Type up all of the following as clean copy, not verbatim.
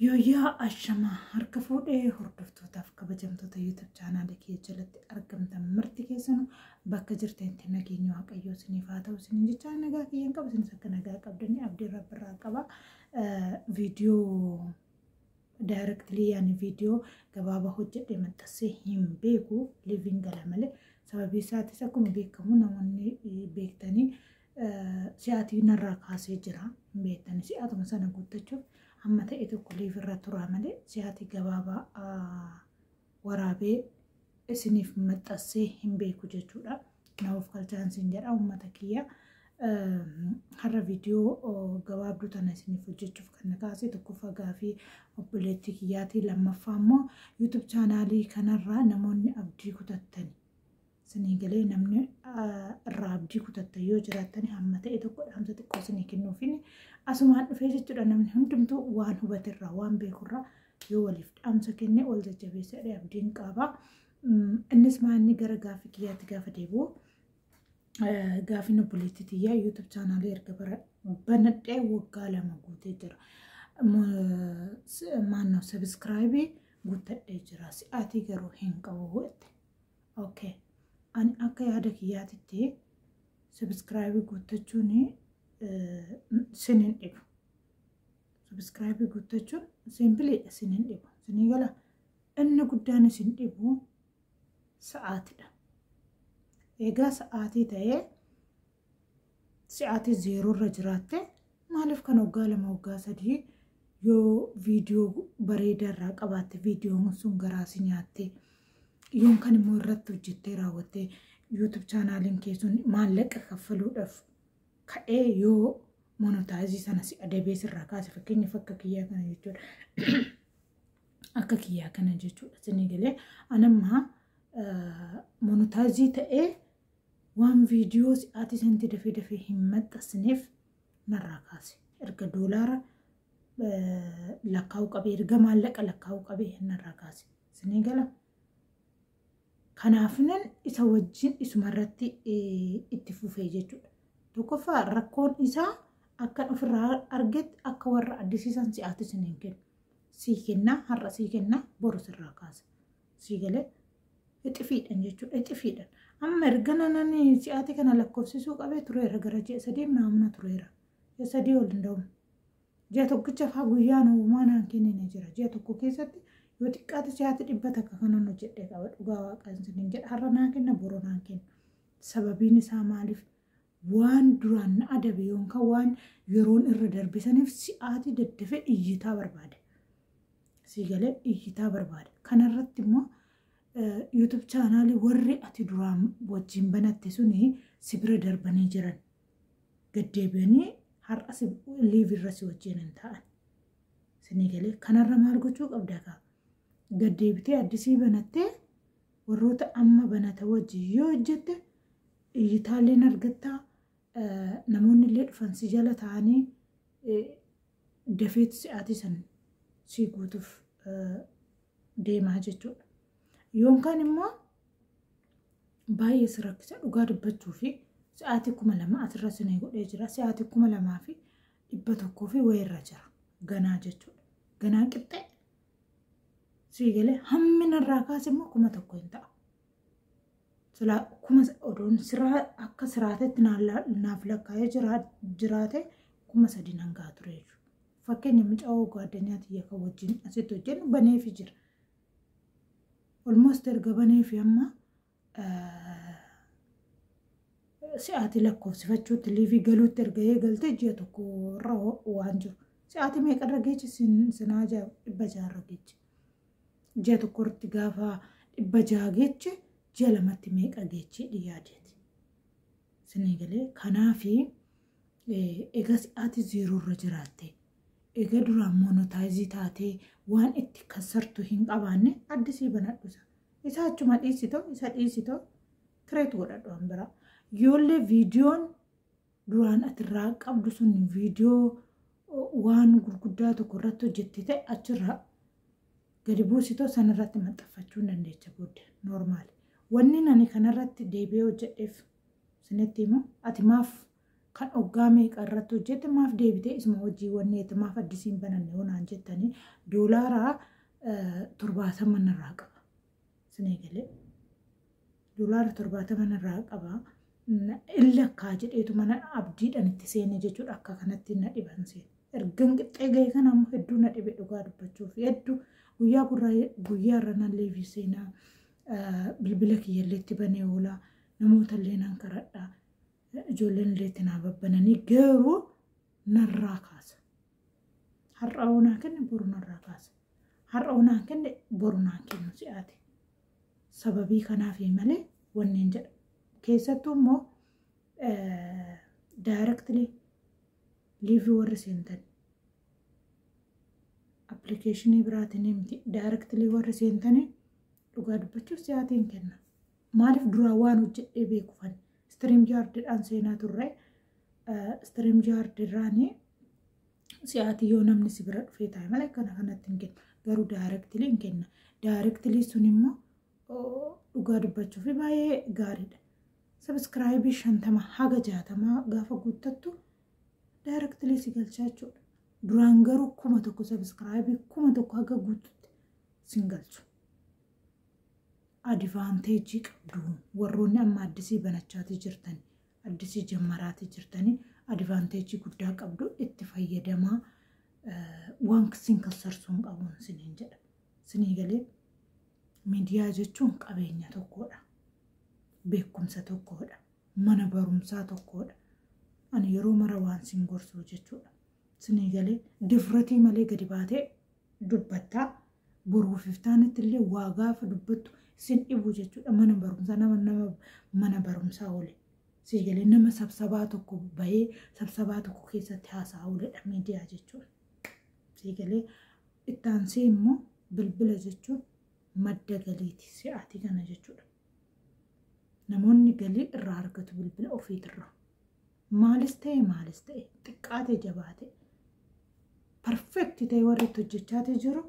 Yooyaa ashama harka fuudhee hordoftootaf kabajamtoota YouTube chaanaalii kee jalatti argamtan marti keessanuu bakka jirtanitti nageenya waaqayyoo isiniif haa ta'u isiniin jecha nagaa kiyyaan qaba isinis akka nagaa qabdanii abdii rabbiirraa qaba. Viidiyoo directly yaani viidiyoo gabaabaa hojjedhee maxxansee hin beeku liviin gala malee sababii isaatis akkuma beekamu namoonni beektanii si'aatii narraa kaasee jira hin beektanii si'aatuma sana guuttachuuf amma ta'e tokko liivirra turaa malee si'aatii gabaabaa waraabee isiniif maxxansee hin beeku jechuudha. Naaf kalchaansiin jedha uummata kiyya. Har'a viidiyoo gabaabduu tana isiniif hojjechuuf kan kaase tokkoffaa gaafii obboleettii kiyyaatii lammaffaa immoo YouTube chaanaalii kanarraa namoonni abdii kutattanii isinii galee namni irraa abdii kutattan yoo jiraattan hamma ta'e tokko dhaamsa xiqqoo isinii kennuufiin asumaan dhufee jechuudha. Namni hundumtuu waan hubatirraa waan beekurraa yoo waliif dhaamsa kenne ol jajjabeessadhe abdiin qaba. Innis maanni gara gaafii kiyyaatti gaafa deebi'u gaafii obboleettii tiyyaa YouTube chaanaalii erga banadhee waggaa 2 guutee jira. Maannoo subscribe guuttadhee jira. Si'aatii garuu hin qabu hubatte. Okay. Ani akka yaada kiyyaatitti subscribe guuttachuun sinin dhibu. Subscribe guuttachuun simply sinin dhibu. Sinii gala inni guddaan isin dhibu sa'aatiidha. Egaa sa'aatii ta'ee sa'aatii 0 irra jiraatte maaliif kan waggaa 2 waggaa 3 yoo viidiyoo bareedaa irraa qabaatte viidiyoon sun garaasi nyaatte yoon kan immoo irratti hojjettee raawwattee YouTube chaanaaliin keessun maallaqa kaffaluudhaaf ka'ee yoo monetaayizii sana si adabee sirraa kaase fakkeenyaaf akka kiyyaa kana jechuudha. Akka kiyyaa kana jechuudha. Isinii galee anammaa monetaayizii ta'ee waan viidiyoo si'aatii sanatti dafee hin maxxansineef narraa kaase. Erga doolaara lakkaa'uu qabee erga maallaqa lakkaa'uu qabee narraa kaase. Isinii gala. Kanaafinen isa wajjin isumarratti itti fufee jechuudha. Tokkoffaa rakkoon isaa akka ofirraa argetti akka warra addisiisan si'aatii isiniin kennu. Sii kennaa har'a sii kennaa boru sirraa kaasa. Sii galee ixifiidhan jechuudha. Ixifiidhan. Amma erga nanani si'aatii kana lakkoofsisuu qabee tureera gara ji'a 3 naamna tureera. Ji'a 3 ol hin ta'u. Ji'a tokkicha fa'aa guyyaa uumaa naan kennine jira. Ji'a tokko keessatti yoo xiqqaate si'aatii 100 akka kanan hojjedhee qaba dhugaa waaqaan isiniin jedha. Har'a naan kenna boru naan kenna. Sababiin isaa maaliif? Waan duraan na adabe yookaan waan yeroon irra darbisaniif si'aatii daddafee iyyitaa barbaade. Sii galee iyyitaa barbaade. Kanarratti immoo YouTube chaanaalii warri ati duraan wajjin banatte suni si bira darbanii jiran. Gaddeebi'anii har'a si liivirra si wajjin hin ta'an. Sinii galee kanarra maal gochuu qabda kaa? Gaddeebitee addisii banattee warroota amma banata wajjin yoo hojjette iyyitaaleen argattaa namoonni illee dhufan si jala ta'anii dafeetti si'aatii san si guutuuf deemaa jechuudha. Yookaan immoo baay'ee si rakkisa dhugaa dubbachuu fi si'aatii 2000 asirra sinii godhee jira. Si'aatii 2100 fi wayirra jira ganaa jechuudha. Ganaa qixxee sii galee hamminarraa kaase immoo 1000 hin ta'a. Sila kuma odoon siraa akka siraatetti naaf lakkaa'ee jiraate 3000 hangaa ture jechuudha. Fakkeenya micaa'oo gaaddanyaatii yakka wajjin asitti hojjennu baneefi jira. Almost erga baneefi amma si'aatii lakkoofsifachuutti liivii galuutti erga eegalte ji'a tokko irra waan jiru. Si'aatii meeqarra geechi sinaa 600 geechi. Ji'a tokko irratti gaafa 600 geechi ji'a 2tti meeqa geechi dhiyaateeti. Sinii galee kanaafi egaa si'aatii 0 irra jiraatte. Egaa duraan monetaayizii taatee waan itti kassartu hin qabaanne addisii banadhusa. Isa achuma dhiisitoo isa dhiisitoo kireetu godhadhu an bira. Yoollee viidiyoon duraan atirraa qabdu sun viidiyoo waan gurguddaa tokko irratti hojjettee ta'e achirraa gadi buusitoo sanarratti maxxanfachuu dandeecha booddee normaali. Wanni nani kanarratti deebi'ee hojjedheef sinitti immoo ati maaf kan oggaamee qarrattu hojjette maaf deebitee isuma hojii wanneeti maaf addisiin bananne honaan jettanii doolaaraa 70 irraa qaba. Sinii galee doolaara 70 irraa qaba. Illa akka jedheetu mana abdiidhaan itti seene jechuudha akka kanatti na dhiban seene. Ergan qixxee ga'e kana ammoo hedduu na dhibe dhugaa dubbachuuf hedduu guyyaa irra nallee fi seenaa bilbila kiyyalleetti banee oolaa namoota illee nan karadhaa ijoolleen illee itti naa babbananii garuu narraa kaasa. Har'a onaa kenne boru narraa kaasa. Har'a onaa kenne boru naan kennu si'aati. Sababii kanaaf malee wanneen jedha. Keessattuu immoo directly liivii warri seentan appilikeeshinii biraatiin miti directly warri seentanii dhugaa dubbachuuf si'aatiin kenna. Maaliif duraa waan hojjedhee beekufan stream jaardiidhaan seenaa turre stream jaardiirraanii si'aatii yoo namni si bira dhufee taa'e malee kana kanatti hin kenna. Garuu directly hin kenna. Directly sun immoo dhugaa dubbachuuf baay'ee gaariidha. Subscribe 50 haga 60 gaafa guuttattu directly si galchaa jechuudha. Duraan garuu 1,000 subscribe 1,000 haga guuttutti sin galchu. Advantage qabdu warroonni amma addisii banachaatii jirtan addisii jammaraati jirtanii advantage guddaa qabdu itti fayyadamaa waan sin kasarsuun qabuun siniin jedha. Sinii galee miidiyaa jechuun qabeenya tokkodha. Beekumsa tokkodha. Mana barumsaa tokkodha. Ani yeroo mara waan sin gorsuu jechuudha. Sinii galee difratii malee gadi baatee dubbattaa boruuf iftaanitti illee waa gaafa dubbattu sin dhibu jechuudha. Mana barumsaa nama mana barumsaa oole. Sinii galee nama sabsabaa tokko bahee sabsabaa tokko keessatti haasaa ooledha miidiyaa jechuudha. Sinii galee itti aansee immoo bilbila jechuun madda galiiti si'aatii kana jechuudha. Namoonni galii irraa argatu bilbila ofiitirra. Maalis ta'e xiqqaatee jabaatee perfect ta'e warri itti hojjechaatee jiru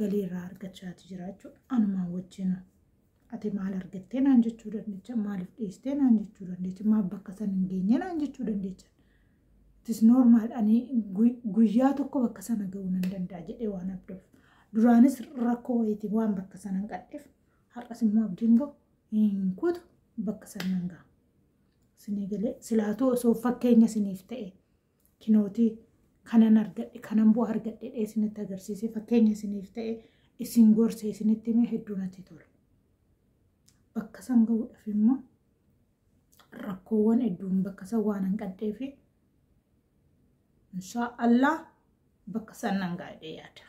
galii irraa argachaatee jira jechuudha. Anumaan wajjin ati maal argattee naan jechuu dandeecha maaliif dhiistee naan jechuu dandeecha maaf bakka san hin geenye naan jechuu dandeecha. It is normal ani guyyaa tokko bakka sana ga'uu nan danda'a jedhee waan abduuf. Duraanis rakkoo wayitii waan bakka sana hin qadheef har'as immoo abdiin ga'u hin kutu bakka sana hin ga'a. Sinii galee silaatuu osoo fakkeenya siniif ta'e kinootii kanan argadhe kanan bu'aa argadhe isinitti agarsiisee fakkeenya siniif ta'e isin gorsee isinitti himee hedduu natti tola. Bakka san ga'uudhaaf immoo rakkoowwan hedduun bakka san waan hin qadhee fi inshaallah bakka san nan gaadhee yaada.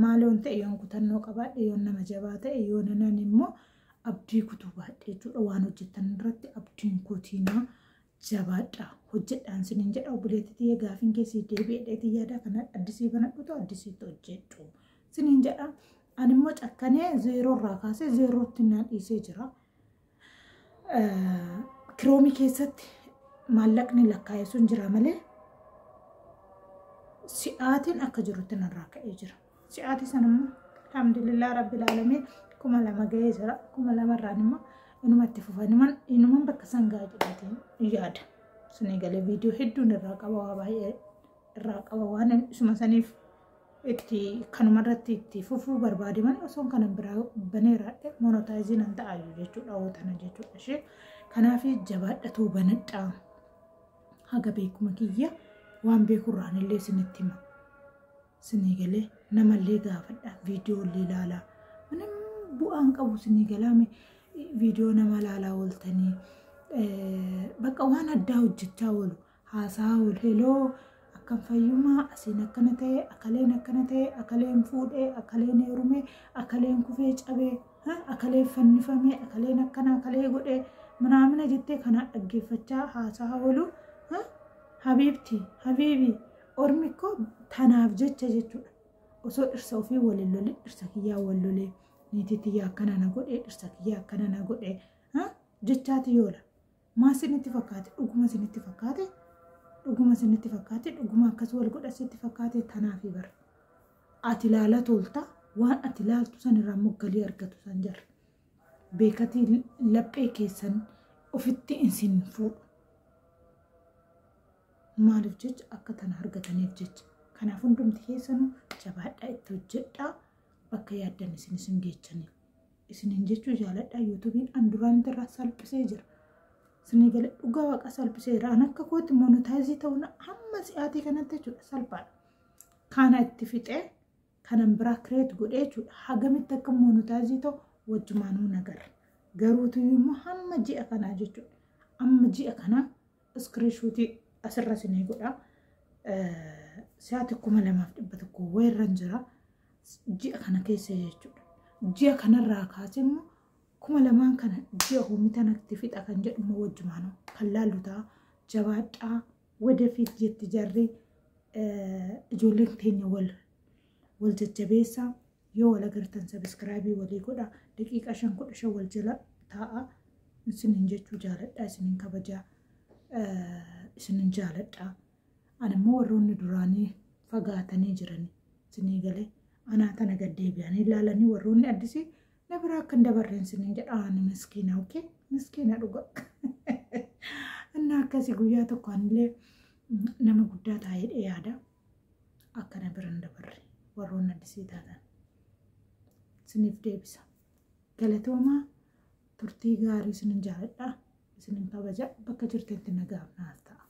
Maaloon ta'e yoon kutannoo qabaadhe yoon nama jabaa ta'e yoon nan immoo abdii kutuu baadhee jechuudha. Waan hojjettan irratti abdiin kutiinaa jabaadha. Hojjedhaan siniin jedha obboleettii xiyya gaafin keessi deebi'eedheetii yaada kana addisii banadhutu addisiitti hojjedhu. Siniin jedha ani immoo cakkanee 0 irraa kaasee 0tti naan dhiisee jira. Kiroomii keessatti maallaqni lakkaa'ee sun jira malee si'aatiin akka jirutti narraa ka'ee jira. Si'aatii sanammoo alhamdulillah rabbil aalamiin 2,000 ga'ee jira. 2,000 irraan immoo inumatti fufaniman inuman bakka san ga'a jedhatiin yaada. Sinii galee viidiyoo hedduun irraa qaba waa baay'ee irraa qaba waan isuma saniif itti kanumarratti itti fufuu barbaadiman osoo kanan biraa baneeraadhe monotaayiziin an ta'ayyuu jechuudha ootana jechuudha ishee. Kanaaf jabaadhatuu banadhaa haga beekuma kiyya waan beekurraan illee isinitti hima. Sinii galee namallee gaafadha viidiyoo illee ilaalaa. Manan bu'aan qabu sinii galaame viidiyoo nama ilaalaa ooltanii bakka waan addaa hojjechaa oolu haasaa oolu heloo akkam fayyumaa asiin akkana ta'e akaleen fuudhee akaleen heerumee akaleen kufee cabee akaleen fannifamee akaleen akkana akalee godhee manaamina jettee kana dhaggeeffachaa haasaa oolu habiibii ormi koo tanaaf jecha jechuudha. Osoo dhirsa ofii waliin lolee dhirsa kiyyaa wal lolee niititiyyaa akkana na godhee dhirsa kiyyaa akkana na godhee jechaati yoola. Maa sinitti fakkaate dhuguma sinitti fakkaate dhuguma akkas wal godha sitti fakkaate tanaaf bara. Ati ilaala tolta waan ati ilaaltu san irraa moggalii argatu san jarra. Beekatii laphee keessan ofitti isin fuudhu. maaliif jecha akka tana argataniif jecha. Kanaaf hundumti keessanuu jabaadhaa itti hojjedhaa bakka yaaddan isin geechanii. Isinin jechuu jaaladhaa YouTube'n duraan irraa salphisee jira. Isinii galee dhugaa waaqa salphiseera. An akka kootti monetaayizii ta'uun hamma si'aatii kanatti jechuudha salphaadha. Kana itti fixee kanan biraa kireet godhee jechuudha. Hagamitti akka monetaayizii ta'u wajjumaanuu nagarra. Garuutu immoo hamma ji'a kanaa jechuudha. Amma ji'a kanaa iskiriishuutii asirra isinii godhaa. Si'aatii 2,100 weerran jira. Ji'a kana keessa jechuudha. Ji'a kanarraa kaasee immoo 2,000 kana ji'a humna natti fixa kan jedhamu wajjumaanuu kan laallu ta'a. Jabaadhaa wadafiit jetti jarri ijoolleen teenya wal jajjabeessaa yoo wal agartan sabiskiraabii walii godhaa daqiiqaa 5 wal jala taa'a. Isinin jechuu jaaladhaa isinin kabajaa isinin jaaladhaa. Ani immoo warroonni duraanii fagaatanii jiranii isinii galee anaa tana gaddeebi'anii ilaalanii warroonni addisii na biraa akka hin dabarreen isinin jedha. Ani miskiina okay miskiina dhuga. Inni akkasii guyyaa tokko anillee nama guddaa taa'ee yaada akka na bira hin dabarre warroonni addisii taatan isiniif deebisa. Galatoomaa turtii gaarii isinin jaaladhaa isinin kabaja bakka jirtetti nagaa naaf ta'a.